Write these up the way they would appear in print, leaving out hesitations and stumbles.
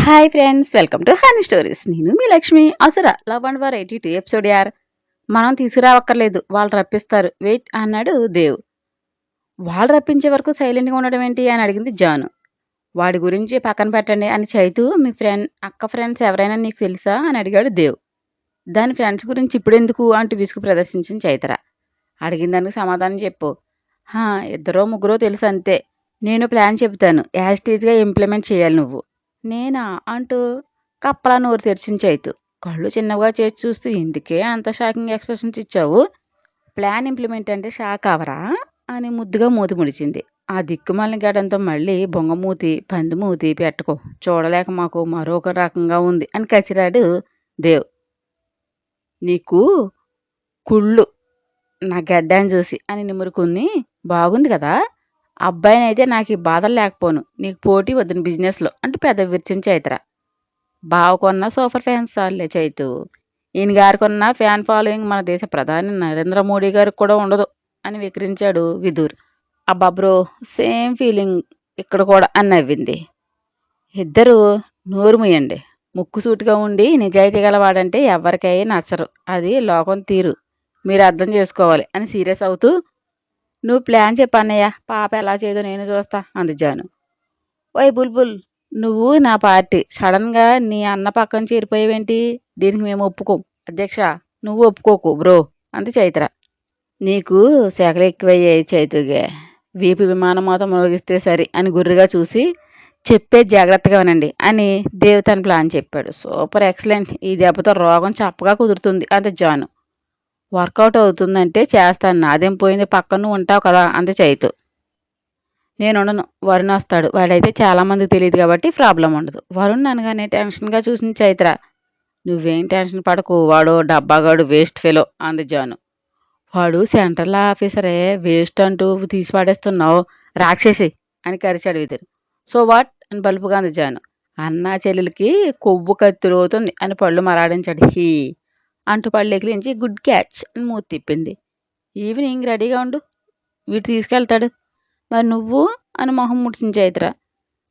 Hi friends, welcome to honey stories. నేను మీ లక్ష్మి. అసుర love and war 82 episode యార్. మనం తీసుకురావక్కర్లేదు, వాళ్ళు రప్పిస్తారు. వెయిట్ అన్నాడు దేవ్. వాళ్ళు రప్పించే వరకు సైలెంట్గా ఉండడం ఏంటి అని అడిగింది జాను. వాడి గురించి పక్కన పెట్టండి అని చైతు. మీ అక్క ఫ్రెండ్స్ ఎవరైనా నీకు తెలుసా అని అడిగాడు దేవ్. దాని ఫ్రెండ్స్ గురించి ఇప్పుడెందుకు అంటూ విసుగు ప్రదర్శించింది చైత్ర. అడిగిన దానికి సమాధానం చెప్పు. ఇద్దరో ముగ్గురో తెలుసు అంతే. నేను ప్లాన్ చెబుతాను, యాజిటీజ్గా ఇంప్లిమెంట్ చేయాలి నువ్వు. నేనా అంటూ కప్పలా నోరు తెరిచిన చైతు. కళ్ళు చిన్నగా చేసి చూస్తూ ఎందుకే అంత షాకింగ్ ఎక్స్ప్రెషన్స్ ఇచ్చావు? ప్లాన్ ఇంప్లిమెంట్ అంటే షాక్ అవరా అని ముద్దుగా మూతి ముడిచింది. ఆ దిక్కుమాలిన గడంతో మళ్ళీ బొంగమూతి పందిమూతి పెట్టుకో, చూడలేక మాకు మరొక రకంగా ఉంది అని కసిరాడు దేవ్. నీకు కుళ్ళు నా గడ్డాన్ని చూసి అని నిమురుకుని. బాగుంది కదా అబ్బాయిని అయితే నాకు ఈ బాధలు లేకపోను, నీకు పోటీ వద్దని బిజినెస్లో అంటూ పెద్ద విరిచిన చైత్ర. బావ కొన్న సూపర్ ఫ్యాన్స్ చాలే చైతు, ఈయన గారు కొన్న ఫ్యాన్ ఫాలోయింగ్ మన దేశ ప్రధాని నరేంద్ర మోడీ గారికి కూడా ఉండదు అని వికరించాడు విదూర్. అబ్బా బ్రో, సేమ్ ఫీలింగ్ ఇక్కడ కూడా అని నవ్వింది. ఇద్దరు నోరు ముయ్యండి. ముక్కుసూటిగా ఉండి నిజాయితీ గలవాడంటే ఎవరికైనా నచ్చరు, అది లోకం తీరు, మీరు అర్థం చేసుకోవాలి అని సీరియస్ అవుతూ. నువ్వు ప్లాన్ చెప్పన్నయ్య, పాప ఎలా చేయదో నేను చూస్తా అంది జాను. ఓయ్ బుల్బుల్, నువ్వు నా పార్టీ సడన్గా నీ అన్న పక్కన చేరిపోయేవేంటి? దీనికి మేము ఒప్పుకోం అధ్యక్ష. నువ్వు ఒప్పుకోకు బ్రో అంది చైత్ర. నీకు శాఖలు ఎక్కువయ్యాయి చైతుగే, వీపు విమానం మొత్తం మోగిస్తే సరి అని గుర్రుగా చూసి చెప్పే జాగ్రత్తగా వినండి అని దేవ్ తన ప్లాన్ చెప్పాడు. సూపర్ ఎక్సలెంట్, ఈ దెబ్బతో రోగం చప్పగా కుదురుతుంది అంది జాను. వర్కౌట్ అవుతుందంటే చేస్తాను, నాదేం పోయింది, పక్కన నువ్వు ఉంటావు కదా అంది చైతు. నేను ఉండను, వరుణ్ వస్తాడు, వాడైతే చాలామందికి తెలియదు కాబట్టి ప్రాబ్లం ఉండదు. వరుణ్ అనగానే టెన్షన్గా చూసింది చైత్ర. నువ్వేం టెన్షన్ పడకు, వాడు డబ్బాగాడు వేస్ట్ ఫెలో అంది జాను. వాడు సెంట్రల్ ఆఫీసరే, వేస్ట్ అంటూ తీసి పాడేస్తున్నావు రాక్షసి అని కరిచాడు విదురు. సో వాట్ అని బలుపుగా అంది జాను. అన్నా చెల్లెలకి కొవ్వు కత్తిరోతుంది అని పళ్ళు మరాడించాడు. హీ అంటూ పళ్ళు ఎకిలించి గుడ్ క్యాచ్ అని మూతి తిప్పింది. ఈవినింగ్ రెడీగా ఉండు, వీడు తీసుకెళ్తాడు. మరి నువ్వు అని మొహం ముడిచిన చైత్ర.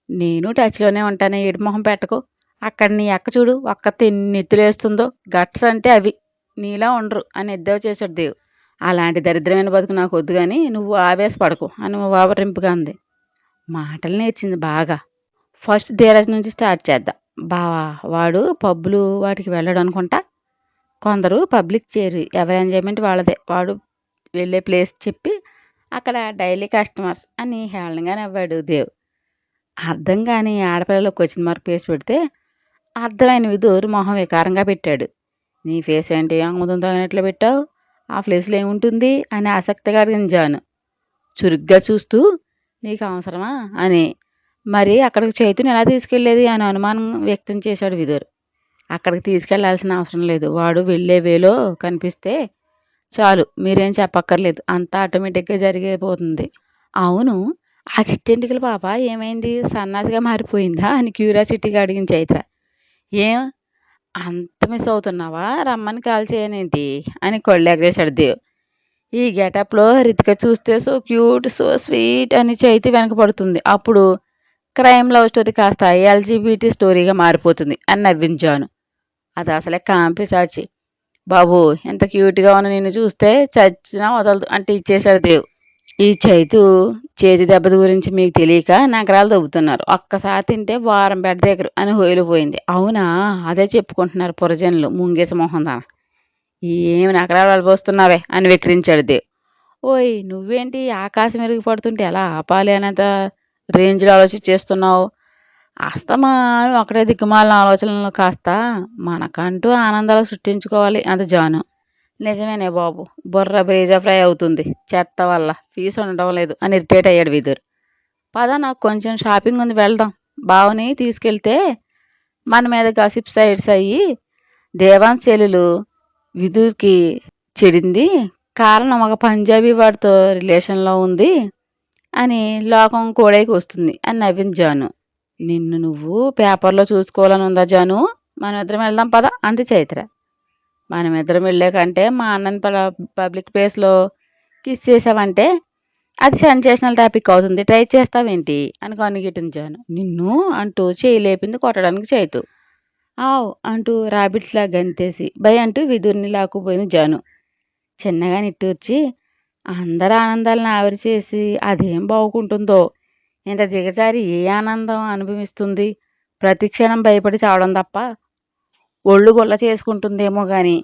నేను టచ్లోనే ఉంటానే, ఏడు మొహం పెట్టకు. అక్కడ నీ అక్క చూడు, ఒక్క నెత్తులేస్తుందో, గట్స్ అంటే అవి, నీలా ఉండరు అని ఎద్దేవా చేశాడు దేవ్. అలాంటి దరిద్రమైన బతుకు నాకు వద్దు కానీ నువ్వు ఆవేశపడకు అని వావరింపుగా అంది. మాటలు నేర్చింది బాగా. ఫస్ట్ ధీరజ్ నుంచి స్టార్ట్ చేద్దాం. బావా వాడు పబ్బులు వాటికి వెళ్ళడు అనుకుంటా. కొందరు పబ్లిక్ చేరి ఎవరి ఎంజాయ్మెంట్ వాళ్ళదే. వాడు వెళ్ళే ప్లేస్ చెప్పి అక్కడ డైలీ కస్టమర్స్ అని హేళనగా నవ్వాడు దేవ్. అర్థం కాని ఆడపిల్లలకు క్వశ్చన్ మార్క్ ఫేస్ పెడితే అర్థమైన విదూర్ మొహం వికారంగా పెట్టాడు. నీ ఫేస్ ఏంటి ఆముదం తాగినట్లు పెట్టావు, ఆ ప్లేస్లో ఏముంటుంది అని ఆసక్తిగా అడిగింది జాను చురుగ్గా చూస్తూ. నీకు అవసరమా అని. మరి అక్కడికి చైతుని ఎలా తీసుకెళ్లేది అని అనుమానం వ్యక్తం చేశాడు విదూర్. అక్కడికి తీసుకెళ్లాల్సిన అవసరం లేదు, వాడు వెళ్ళే వేలో కనిపిస్తే చాలు, మీరేం చెప్పక్కర్లేదు, అంతా ఆటోమేటిక్గా జరిగిపోతుంది. అవును, ఆ చిట్టెంటికల పాప ఏమైంది, సన్నాసిగా మారిపోయిందా అని క్యూరియాసిటీగా అడిగింది చైత్ర. ఏం అంత మిస్ అవుతున్నావా, రమ్మని కాల్ చేయనేంటి అని కొళ్ళు ఎగరేశాడు దేవ్. ఈ గెటప్లో రితిక చూస్తే సో క్యూట్ సో స్వీట్ అని చైతు వెనకపడుతుంది. అప్పుడు క్రైమ్ లవ్ స్టోరీ కాస్త ఎల్జీబీటీ స్టోరీగా మారిపోతుంది అని నవ్వింది జాను. అది అసలే కాంపిసాచి. బాబు ఎంత క్యూట్గా ఉన్న నిన్ను చూస్తే చచ్చినా వదలదు అంటే ఇచ్చేశాడు దేవ్. ఈ చైతు చేతి దెబ్బల గురించి మీకు తెలియక నగరాలు దొబ్బుతున్నారు, ఒక్కసారి తింటే వారం బెడ్ దగ్గర అని హోయిలిపోయింది. అవునా, అదే చెప్పుకుంటున్నారు పురజనులు ముంగేస మొహందాన. ఏమి నగరాలు వెళ్ళబోస్తున్నావే అని విక్రించాడు దేవ్. ఓయ్ నువ్వేంటి ఆకాశం మెరుగు పడుతుంటే ఎలా ఆపాలి అనేంత రేంజ్లో ఆలోచించేస్తున్నావు? అస్తమానం ఒకటే దిక్కుమాలిన ఆలోచనలు, కాస్త మనకంటూ ఆనందాలు సృష్టించుకోవాలి అంత జాను. నిజమేనే బాబు, బుర్ర బ్రేజా ఫ్రై అవుతుంది చెత్త వల్ల, ఫీజు ఉండడం లేదు అని ఇరిటేట్ అయ్యాడు విదుర్. పద, నాకు కొంచెం షాపింగ్ ఉంది, వెళ్దాం. బావని తీసుకెళ్తే మన మీద గసిప్ సైడ్స్ అయ్యి దేవాన్ సెల్లులు విదుర్కి చెడింది, కారణం ఒక పంజాబీ వాడితో రిలేషన్లో ఉంది అని లోకం కోడైకి వస్తుంది అని నవ్వింది జాను. నిన్ను నువ్వు పేపర్లో చూసుకోవాలని ఉందా జాను, మనం ఇద్దరం వెళ్దాం పద అంది చైత్ర. మనమిద్దరం వెళ్ళే కంటే మా అన్నని పబ్లిక్ ప్లేస్లో కిస్ చేసావంటే అది సెన్సేషనల్ టాపిక్ అవుతుంది. ట్రై చేస్తావేంటి అని కన్నుగిట్టింది జాను. నిన్ను అంటూ చేయి లేపింది కొట్టడానికి చైతు. ఆవ్ అంటూ రాబిట్లా గంతేసి భై అంటూ విదుర్ని లాక్కుపోయింది జాను. చిన్నగా నిట్టూర్చి అందరి ఆనందాలను ఆవిరి చేసి అదేం బాగుంటుందో, ఇంత దిగజారి ఏ ఆనందం అనుభవిస్తుంది? ప్రతి క్షణం భయపడి చావడం తప్ప ఒళ్ళు గుల్ల చేసుకుంటుందేమో గాని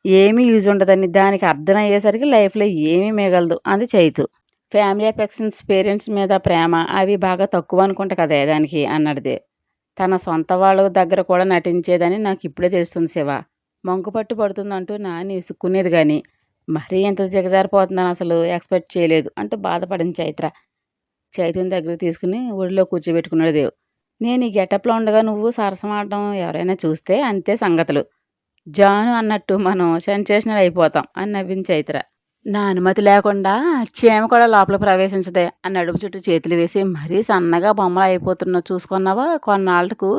ఏమీ యూజ్ ఉండదని దానికి అర్థమయ్యేసరికి లైఫ్లో ఏమీ మిగలదు అంది చైతు. ఫ్యామిలీ అఫెక్షన్స్, పేరెంట్స్ మీద ప్రేమ అవి బాగా తక్కువ అనుకుంటా కదే దానికి అన్నది. తన సొంత వాళ్ళ దగ్గర కూడా నటించేదని నాకు ఇప్పుడే తెలుస్తుంది శివ. మంకుపట్టు పడుతుందంటూ నాని ఇసుక్కునేది కానీ మరీ ఎంత దిగజారిపోతుందని అసలు ఎక్స్పెక్ట్ చేయలేదు అంటూ బాధపడింది చైత్ర. చైతుని దగ్గర తీసుకుని ఒడిలో కూర్చోబెట్టుకున్నాడు దేవ్. నేను ఈ గెటప్లో ఉండగా నువ్వు సరసమాడడం ఎవరైనా చూస్తే అంతే సంగతులు. జాను అన్నట్టు మనం సెన్సేషనల్ అయిపోతాం అని నవ్వింది చైత్ర. నా అనుమతి లేకుండా చీమ కూడా లోపల ప్రవేశించదే అని నడుము చుట్టూ చేతులు వేసి మరీ సన్నగా బొమ్మలు అయిపోతున్నా చూసుకున్నావా, కొన్నాళ్ళకు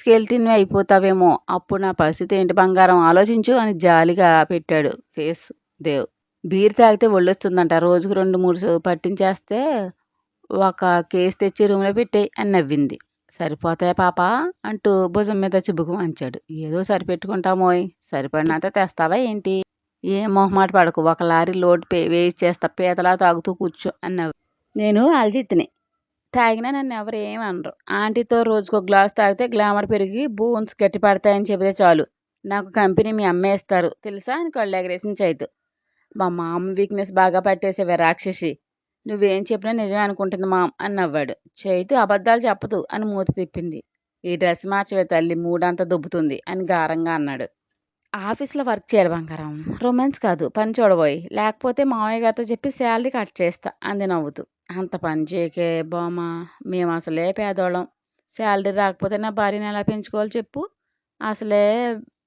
స్కెల్టిన్వి అయిపోతావేమో, అప్పుడు నా పరిస్థితి ఏంటి బంగారం ఆలోచించు అని జాలిగా పెట్టాడు ఫేస్ దేవ్. బీర్ తాగితే ఒళ్ళొస్తుందంట, రోజుకు 2-3 పట్టించేస్తే ఒక కేసు తెచ్చి రూమ్లో పెట్టేయి అని నవ్వింది. సరిపోతాయి పాప అంటూ భుజం మీద చిబుకు వంచాడు. ఏదో సరిపెట్టుకుంటామోయ్, సరిపడినంత తెస్తావా ఏంటి? ఏ మొహమాట పడకు, ఒక లారీ లోడ్ వేయిచ్చేస్తా, పీతలా తాగుతూ కూర్చో అన్నావు. నేను అల్జిత్ని, తాగినా నన్ను ఎవరు ఏమి అనరు. ఆంటీతో రోజుకో గ్లాస్ తాగితే గ్లామర్ పెరిగి బోన్స్ గట్టి పడతాయని చెబితే చాలు, నాకు కంపెనీ మీ అమ్మే ఇస్తారు తెలుసా అని కళ్ళు ఎగరేసిన చైతు. మా మామ వీక్నెస్ బాగా పట్టేసేవే రాక్షసి, నువ్వేం చెప్పినా నిజమే అనుకుంటుంది మామ్ అని నవ్వాడు. చైతు అబద్ధాలు చెప్పదు అని మూతి తిప్పింది. ఈ డ్రెస్ మార్చవే తల్లి, మూడంతా దుబ్బుతుంది అని గారంగా అన్నాడు. ఆఫీస్లో వర్క్ చేయాలి బంగారం, రొమాన్స్ కాదు, పని చూడబోయి, లేకపోతే మామయ్య గారితో చెప్పి శాలరీ కట్ చేస్తా అంది నవ్వుతూ. అంత పని చేయకే బామ్మ, మేము అసలే పేదోళ్ళం, శాలరీ రాకపోతే నా భార్యను ఎలా పెంచుకోవాలి చెప్పు, అసలే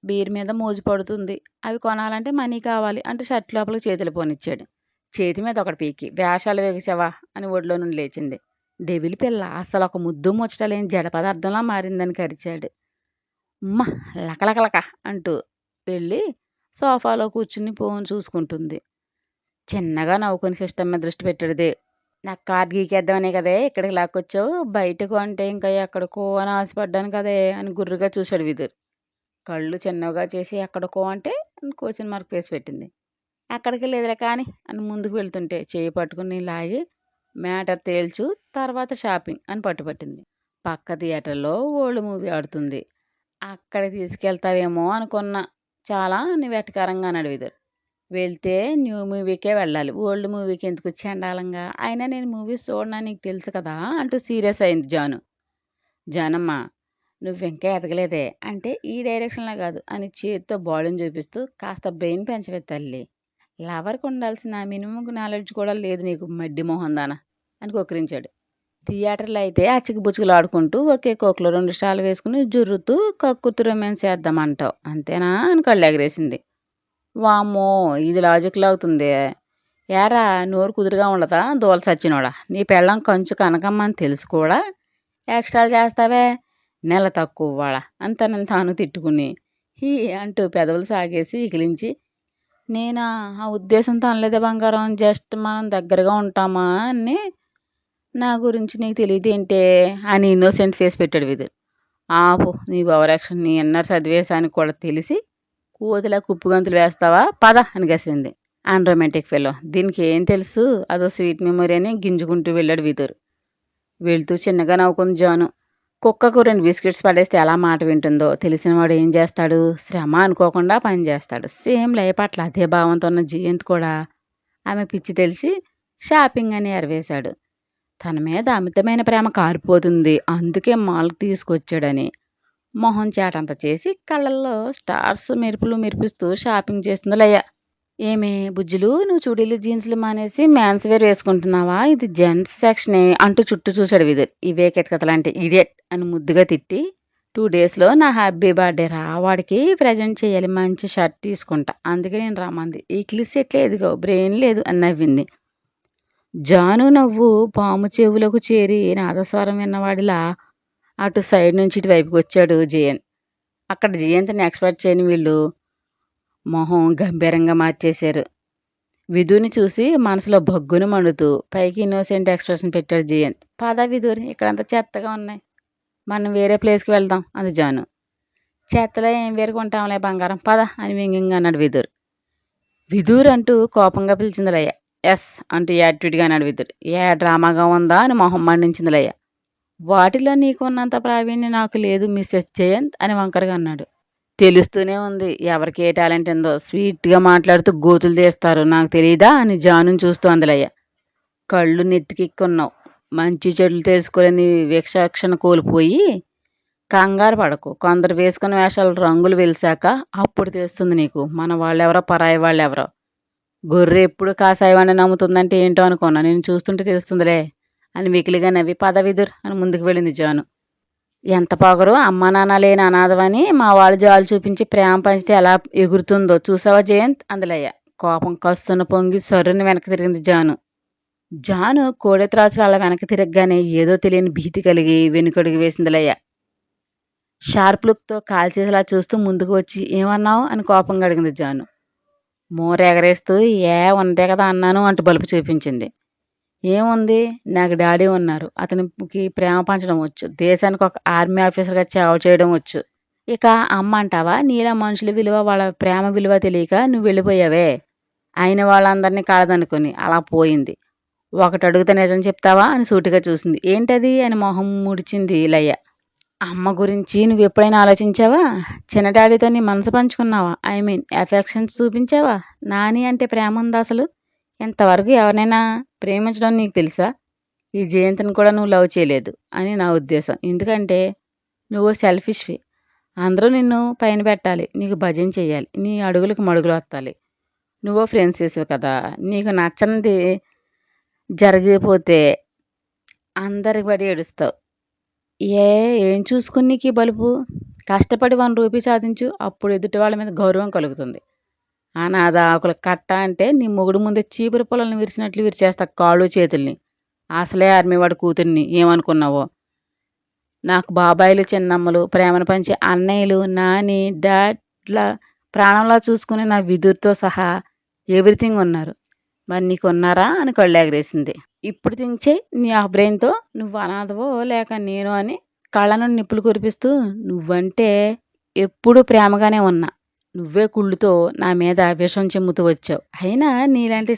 బీర్ మీద మోజు పడుతుంది, అవి కొనాలంటే మనీ కావాలి అంటూ షర్ట్ లోపలికి చేతులు పోనిచ్చాడు. చేతి మీద ఒకటి పీకి వేషాలు వేసావా అని ఒడిలో నుండి లేచింది. డెవిల్ పిల్ల అసలు ఒక ముద్దు ముచ్చటలేని జడ పదార్థంలా మారిందని కరిచాడు. ఉమ్మ లకలకలక అంటూ వెళ్ళి సోఫాలో కూర్చుని ఫోన్ చూసుకుంటుంది. చిన్నగా నవ్వుకొని సిస్టమ్ మీద దృష్టి పెట్టాడుదే. నాకు కార్డు గీకేద్దామనే కదే ఇక్కడికి లాక్కొచ్చావు, బయటకు అంటే ఇంకా ఎక్కడికో అని ఆశపడ్డాను కదే అని గుర్రుగా చూశాడు విదుర్. కళ్ళు చిన్నగా చేసి ఎక్కడికో అంటే క్వశ్చన్ మార్క్ వేసి పెట్టింది. అక్కడికి లేదులే కానీ అని ముందుకు వెళ్తుంటే చేయి పట్టుకుని లాగి మ్యాటర్ తేల్చు, తర్వాత షాపింగ్ అని పట్టుపట్టింది. పక్క థియేటర్లో ఓల్డ్ మూవీ ఆడుతుంది, అక్కడికి తీసుకెళ్తావేమో అనుకున్నా, చాలా వెటకారంగా అన్నాడు విదుర్. వెళ్తే న్యూ మూవీకే వెళ్ళాలి, ఓల్డ్ మూవీకి ఎందుకు చండాలంగా, అయినా నేను మూవీస్ చూడనా నీకు తెలుసు కదా అంటూ సీరియస్ అయింది జాను. జానమ్మ, నువ్వు ఇంకా ఎదగలేదే అంటే ఈ డైరెక్షన్లో కాదు అని చేతితో బాడీని చూపిస్తూ కాస్త బ్రెయిన్ పెంచవే తల్లి, లవర్కి ఉండాల్సిన మినిమం నాలెడ్జ్ కూడా లేదు నీకు, మడ్డి మొహం దానా అని కొక్కిరించాడు. థియేటర్లో అయితే అచ్చికి బుచ్చుకులు ఆడుకుంటూ ఒకే కోక్లో 2 స్టాలు వేసుకుని జుర్రుతూ కక్కుర్తు రొమాన్స్ చేద్దామంటావు అంతేనా అని కళ్ళు ఎగరేసింది. వామ్మో, ఇది లాజిక్లో అవుతుంది. ఏరా నోరు కుదురుగా ఉండదా దూల సచ్చినోడా, నీ పెళ్ళం కంచు కనకమ్మ అని తెలుసు కూడా ఎక్స్ట్రాలు చేస్తావే, నెల తక్కువ వాడా అని తనని తాను తిట్టుకుని హీ అంటూ పెదవులు సాగేసి ఇకిలించి, నేనా ఆ ఉద్దేశంతో అనలేదే బంగారం, జస్ట్ మనం దగ్గరగా ఉంటామా అని, నా గురించి నీకు తెలియదేంటే అని ఇన్నోసెంట్ ఫేస్ పెట్టాడు విదుర్. ఆపు నీ ఓవరాక్షన్, నీ ఎన్నర్ చదివేశానికి కూడా తెలిసి కోతిలా కుప్పుగంతులు వేస్తావా పద అని గసింది. అన్రొమాంటిక్ ఫెలో, దీనికి ఏం తెలుసు, అదో స్వీట్ మెమొరీ అని గింజుకుంటూ వెళ్ళాడు విదుర్. వెళ్తూ చిన్నగా నవ్వుకుంది జాను. కుక్కకు 2 బిస్కెట్స్ పడేస్తే ఎలా మాట వింటుందో తెలిసినవాడు ఏం చేస్తాడు, శ్రమ అనుకోకుండా పని చేస్తాడు. సేమ్ లైఫ్ పట్ల అదే భావంతో ఉన్న జయంత్ కూడా ఆమె పిచ్చి తెలిసి షాపింగ్ అని ఎరవేశాడు. తన మీద అమితమైన ప్రేమ కారిపోతుంది, అందుకే మాల్కి తీసుకొచ్చాడని మొహం చాటంత చేసి కళ్ళల్లో స్టార్స్ మెరుపులు మెరిపిస్తూ షాపింగ్ చేస్తుంది లయ్య. ఏమే బుజ్జులు, నువ్వు చుడీలు జీన్స్లు మానేసి మ్యాన్స్ వేర్ వేసుకుంటున్నావా, ఇది జెంట్స్ సెక్షనే అంటూ చుట్టూ చూశాడు విదుర్. ఇవే కితకతలాంటి ఇడియట్ అని ముద్దుగా తిట్టి, 2 డేస్లో నా హ్యాపీ బర్త్డే రా, వాడికి ప్రజెంట్ చేయాలి, మంచి షర్ట్ తీసుకుంటా, అందుకే నేను రమ్మంది, ఈ క్లిస్ ఎట్లే ఎదిగో బ్రెయిన్ లేదు అని నవ్వింది. జాను నవ్వు పాము చెవులకు చేరి నాదస్వరం విన్నవాడిలా అటు సైడ్ నుంచి ఇటువైపుకి వచ్చాడు జయంత్. అక్కడ జయంత్ని ఎక్స్పెక్ట్ చేయని వీళ్ళు మొహం గంభీరంగా మార్చేశారు. విధుని చూసి మనసులో బగ్గున మండుతూ పైకి ఇన్నోసెంట్ ఎక్స్ప్రెషన్ పెట్టాడు జయంత్. పద విధుర్, ఇక్కడంతా చెత్తగా ఉన్నాయి, మనం వేరే ప్లేస్కి వెళ్దాం అంది జాను. చెత్తలో ఏం వేరుకుంటాంలే బంగారం, పద అని వ్యంగ్యంగా అన్నాడు విధుర్. విధుర్ అంటూ కోపంగా పిలిచింది లయ్య. ఎస్ అంటూ యాటిట్యూడ్గా అన్నాడు విధుర్. ఏ డ్రామాగా ఉందా అని మొహం మండించింది లయ్య. వాటిలో నీకున్నంత ప్రావీణ్యం నాకు లేదు మిస్సెస్ జయంత్ అని వంకరగా అన్నాడు. తెలుస్తూనే ఉంది ఎవరికి ఏ టాలెంట్ ఉందో, స్వీట్గా మాట్లాడుతూ గోతులు తీస్తారు, నాకు తెలియదా అని జానుని చూస్తూ అందలయ్య. కళ్ళు నెత్తికెక్కున్నావు, మంచి చెడులు తెలుసుకోలేని విచక్షణ కోల్పోయి కంగారు పడకు. కొందరు వేసుకున్న వేషాలు రంగులు వెలిసాక అప్పుడు తెలుస్తుంది నీకు మన వాళ్ళెవరో పరాయి వాళ్ళెవరో. గొర్రె ఎప్పుడు కాసాయవాడిని నమ్ముతుందంటే ఏంటో అనుకున్నా, నేను చూస్తుంటే తెలుస్తుందిలే అని వెకిలిగా నవ్వి పద విదుర్ అని ముందుకు వెళ్ళింది జాను. ఎంత పొగరు, అమ్మా నాన్న లేని అనాథవని మా వాళ్ళు జాలు చూపించి ప్రేమ పంచితే ఎలా ఎగురుతుందో చూసావా జయంత్ అందలయ్య. కోపం కస్తున్న పొంగి సర్రుని వెనక్కి తిరిగింది జాను. జాను కోడెత్రాసులు అలా వెనక్కి తిరగగానే ఏదో తెలియని భీతి కలిగి వెనుకడుగు వేసిందిలయ్య. షార్ప్ లుక్తో కాల్చేసేలా చూస్తూ ముందుకు వచ్చి ఏమన్నావు అని కోపంగా అడిగింది జాను. మోర ఎగరేస్తూ ఏ ఉందే కదా అన్నాను అంటూ బలుపు చూపించింది. ఏముంది, నాకు డాడీ ఉన్నారు, అతనికి ప్రేమ పంచడం వచ్చు, దేశానికి ఒక ఆర్మీ ఆఫీసర్గా సేవ చేయడం వచ్చు. ఇక అమ్మ అంటావా, నీలా మనుషుల విలువ వాళ్ళ ప్రేమ విలువ తెలియక నువ్వు వెళ్ళిపోయావే, అయిన వాళ్ళందరినీ కాదనుకుని అలా పోయింది. ఒకటి అడిగితే నిజం చెప్తావా అని సూటిగా చూసింది. ఏంటది అని మొహం ముడిచింది లయ్య. అమ్మ గురించి నువ్వు ఎప్పుడైనా ఆలోచించావా? చిన్న డాడీతో నీ మనసు పంచుకున్నావా? ఐ మీన్ ఎఫెక్షన్స్ చూపించావా? నాని అంటే ప్రేమ ఉందా అసలు? ఇంతవరకు ఎవరినైనా ప్రేమించడం నీకు తెలుసా? ఈ జయంతిని కూడా నువ్వు లవ్ చేయలేదు అని నా ఉద్దేశం. ఎందుకంటే నువ్వు సెల్ఫిష్వి. అందరూ నిన్ను పైన పెట్టాలి, నీకు భజన చేయాలి, నీ అడుగులకు మడుగులు వత్తాలి. నువ్వు ఫ్రెండ్స్ చేసావు కదా, నీకు నచ్చనిది జరిగిపోతే అందరికి పడి ఏడుస్తావు. ఏం చూసుకుని నీకు ఈ బలుపు? కష్టపడి 1 రూపీ సాధించు, అప్పుడు ఎదుటి వాళ్ళ మీద గౌరవం కలుగుతుంది. అనాథ ఆకుల కట్ట అంటే నీ మొగుడు ముందే చీపురు పొలాలను విరిచినట్లు విరిచేస్తా కాళ్ళు చేతుల్ని. అసలే ఆర్మీ వాడి కూతుర్ని ఏమనుకున్నావో. నాకు బాబాయిలు చిన్నమ్మలు, ప్రేమను పంచే అన్నయ్యలు, నాని డాడ్లా ప్రాణంలా చూసుకుని నా విధుర్తో సహా ఎవ్రీథింగ్ ఉన్నారు. మరి నీకు ఉన్నారా అని కళ్ళు ఎగరేసింది. ఇప్పుడు దించే నీ ఆ బ్రెయిన్తో నువ్వు అనాథవో లేక నేను అని కళ్ళ నుండి నిప్పులు కురిపిస్తూ నువ్వంటే ఎప్పుడూ ప్రేమగానే ఉన్నా, నువ్వే కుళ్ళుతో నా మీద విషం చెమ్ముతూ వచ్చావు. అయినా నీలాంటి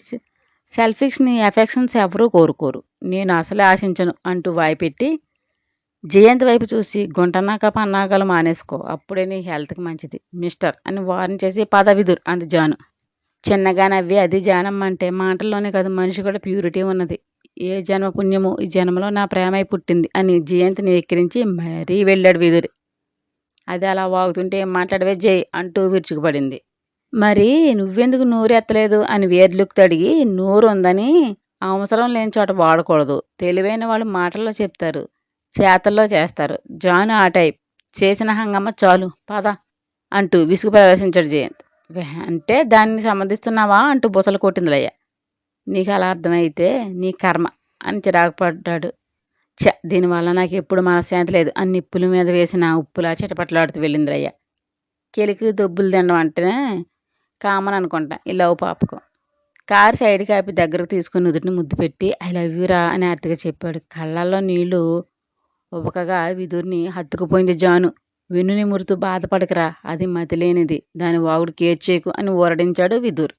సెల్ఫిష్ని ఎఫెక్షన్స్ ఎవరూ కోరుకోరు, నేను అసలే ఆశించను అంటూ వాయిపెట్టి జయంత్ వైపు చూసి గుంటన్నాక పన్నాగాలు మానేసుకో, అప్పుడే నీ హెల్త్కి మంచిది మిస్టర్ అని వార్న్ చేసి పద విదుర్ అంది జాను. చిన్నగా నవ్వి అది జానమ్మ అంటే మాటల్లోనే కాదు మనిషి కూడా ప్యూరిటీ ఉన్నది, ఏ జన్మ పుణ్యమో ఈ జన్మలో నా ప్రేమై పుట్టింది అని జయంత్ని ఎక్కిరించి మరీ వెళ్ళాడు విదురు. అది అలా వాగుతుంటే ఏం మాట్లాడవే జై అంటూ విరుచుకుపడింది. మరి నువ్వెందుకు నోరు ఎత్తలేదు అని వేర్లుక్కు అడిగి, నోరు ఉందని అవసరం లేని చోట వాడకూడదు, తెలివైన వాళ్ళు మాటల్లో చెప్తారు, చేతల్లో చేస్తారు. జాను ఆ టైప్, చేసిన హంగమ్మ చాలు పద అంటూ విసుగు ప్రదర్శించాడు జయంత్. అంటే దాన్ని సమర్థిస్తున్నావా అంటూ బుసలు కొట్టిందిలయ్య. నీకు అలా అర్థమైతే నీ కర్మ అని చిరాకు పడ్డాడు. దీనివల్ల నాకు ఎప్పుడు మనశ్శాంతి లేదు అని నిప్పుల మీద వేసిన ఉప్పులా చిటపట్లాడుతూ వెళ్ళిందిరయ్య. కెలికి దొబ్బులు తినడం అంటేనే కామన్ అనుకుంటా ఈ లవ్ పాపకు. కారు సైడ్కి ఆపి దగ్గరకు తీసుకుని నుదుటిని ముద్దు పెట్టి ఐ లవ్ యూ రా అని అర్థగా చెప్పాడు. కళ్ళల్లో నీళ్లు ఉబకగా విదుర్ని హత్తుకుపోయింది జాను. వెన్నుని మురుతూ బాధపడకరా, అది మతిలేనిది, దాని వాగుడు కేర్ చేయకు అని ఊరడించాడు విదుర్.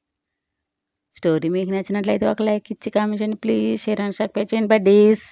స్టోరీ మీకు నచ్చినట్లయితే ఒక లైక్ ఇచ్చి కామెంట్ చేయండి ప్లీజ్. షేర్ అండ్ సబ్స్క్రైబ్ చేయండి బడ్డీస్.